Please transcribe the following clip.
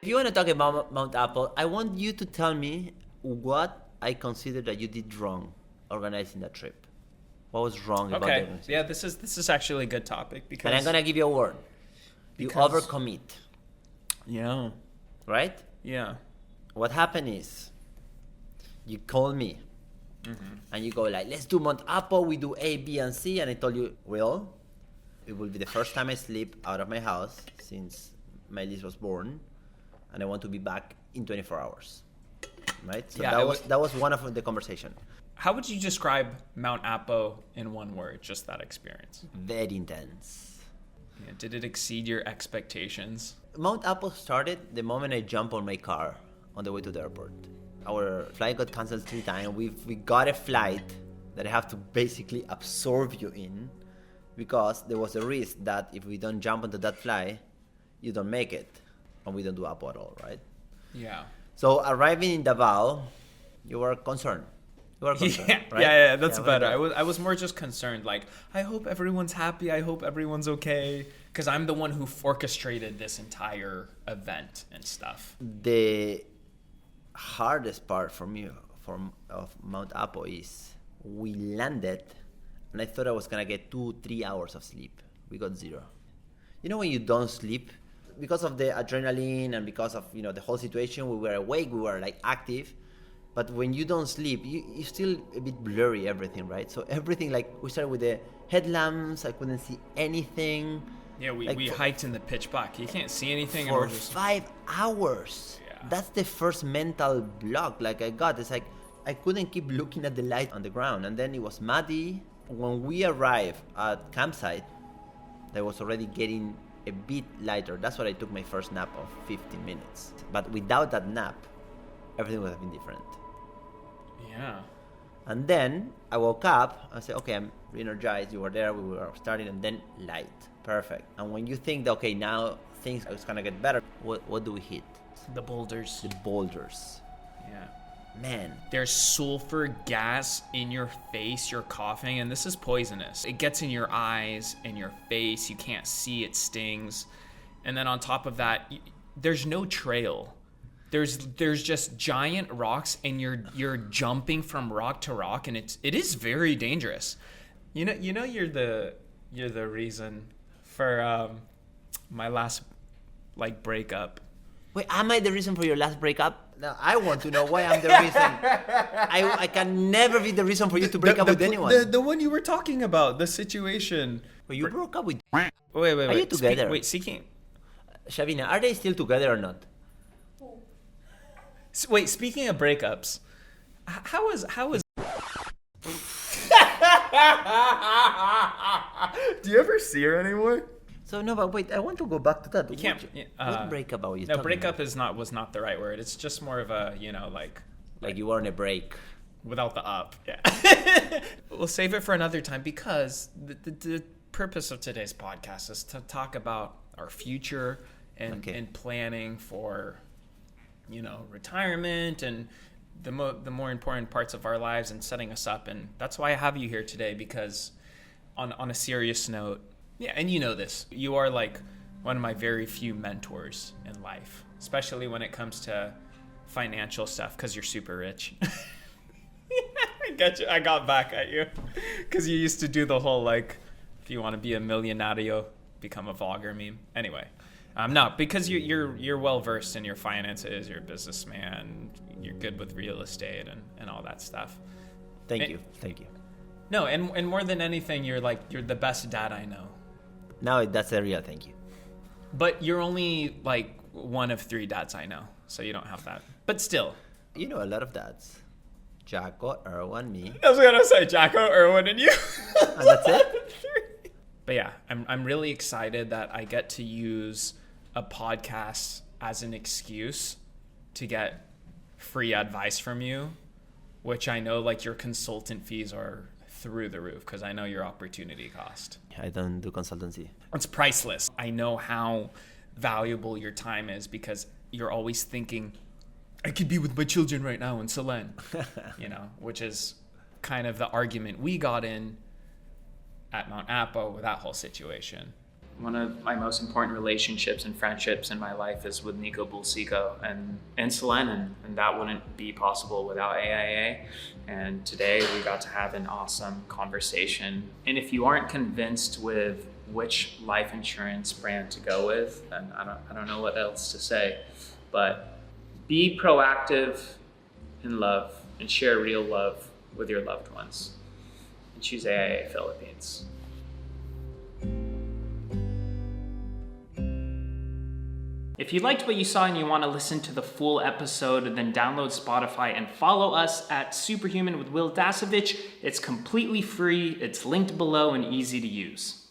you want to talk about Mount Apple, I want you to tell me what I consider that you did wrong organizing that trip. What was wrong about the organization? Yeah, this is actually a good topic because. And I'm gonna give you a word. You overcommit. Yeah. Right? Yeah. What happened is, you call me, and you go like, let's do Mount Apple. We do A, B, and C. And I told you, well, it will be the first time I sleep out of my house since my Liz was born, and I want to be back in 24 hours. Right? So that was one of the conversation. How would you describe Mount Apo in one word, just that experience? Very intense. Yeah, did it exceed your expectations? Mount Apo started the moment I jumped on my car on the way to the airport. Our flight got canceled 3 times. We got a flight that I have to basically absorb you in, because there was a risk that if we don't jump onto that flight, you don't make it, and we don't do Apo at all, right? Yeah. So arriving in Davao, you were concerned. Right? Yeah, that's better. I was more just concerned, like, I hope everyone's happy, I hope everyone's okay, because I'm the one who orchestrated this entire event and stuff. The hardest part for me of Mount Apo is we landed, and I thought I was gonna get 2-3 hours of sleep. We got 0. You know when you don't sleep, because of the adrenaline and because of the whole situation, we were awake, we were like active. But when you don't sleep, you still a bit blurry everything, right? So everything, like, we started with the headlamps. I couldn't see anything. Yeah, we hiked in the pitch black. You can't see anything. For 5 hours. Yeah. That's the first mental block like I got. It's like I couldn't keep looking at the light on the ground. And then it was muddy. When we arrived at campsite, I was already getting a bit lighter. That's when I took my first nap of 15 minutes. But without that nap, everything would have been different. Yeah. And then I woke up. I said, okay, I'm re-energized. You were there. We were starting. And then light. Perfect. And when you think that, okay, now things are going to get better, what do we hit? The boulders. The boulders. Yeah. Man. There's sulfur gas in your face. You're coughing. And this is poisonous. It gets in your eyes and your face. You can't see. It stings. And then on top of that, there's no trail. There's just giant rocks, and you're jumping from rock to rock, and it is very dangerous. You know you're the reason for my last breakup. Wait, am I the reason for your last breakup? No, I want to know why I'm the reason. I can never be the reason for you to break up with anyone. The one you were talking about, the situation. Well, you broke up with. Wait. Are you together? Speaking. Shavina, are they still together or not? Wait, speaking of breakups, how is do you ever see her anymore? So no, but wait, I want to go back to that. You can't. What breakup are you talking breakup about? was not the right word. It's just more of a like you were on a break without the up. Yeah. We'll save it for another time, because the purpose of today's podcast is to talk about our future and planning for retirement and the more important parts of our lives and setting us up. And that's why I have you here today, because on a serious note, yeah, and you know this, you are like one of my very few mentors in life, especially when it comes to financial stuff, because you're super rich. I get you. I got back at you because you used to do the whole if you want to be a millionario, become a vlogger meme. Anyway. No, because you're well versed in your finances, you're a businessman, you're good with real estate and all that stuff. Thank you. No, and more than anything, you're the best dad I know. No, that's a real thank you. But you're only one of 3 dads I know, so you don't have that. But still, you know a lot of dads. Jacko, Erwan, me. I was gonna say Jacko, Erwan, and you. And that's it. But yeah, I'm really excited that I get to use a podcast as an excuse to get free advice from you, which I know your consultant fees are through the roof, because I know your opportunity cost. I don't do consultancy. It's priceless. I know how valuable your time is, because you're always thinking, I could be with my children right now in Selene, which is kind of the argument we got in at Mount Apo with that whole situation. One of my most important relationships and friendships in my life is with Nico and Selene, and that wouldn't be possible without AIA. And today we got to have an awesome conversation. And if you aren't convinced with which life insurance brand to go with, then I don't know what else to say. But be proactive in love and share real love with your loved ones. And choose AIA Philippines. If you liked what you saw and you want to listen to the full episode, then download Spotify and follow us at SuperHuman with Will Dasovich. It's completely free, it's linked below and easy to use.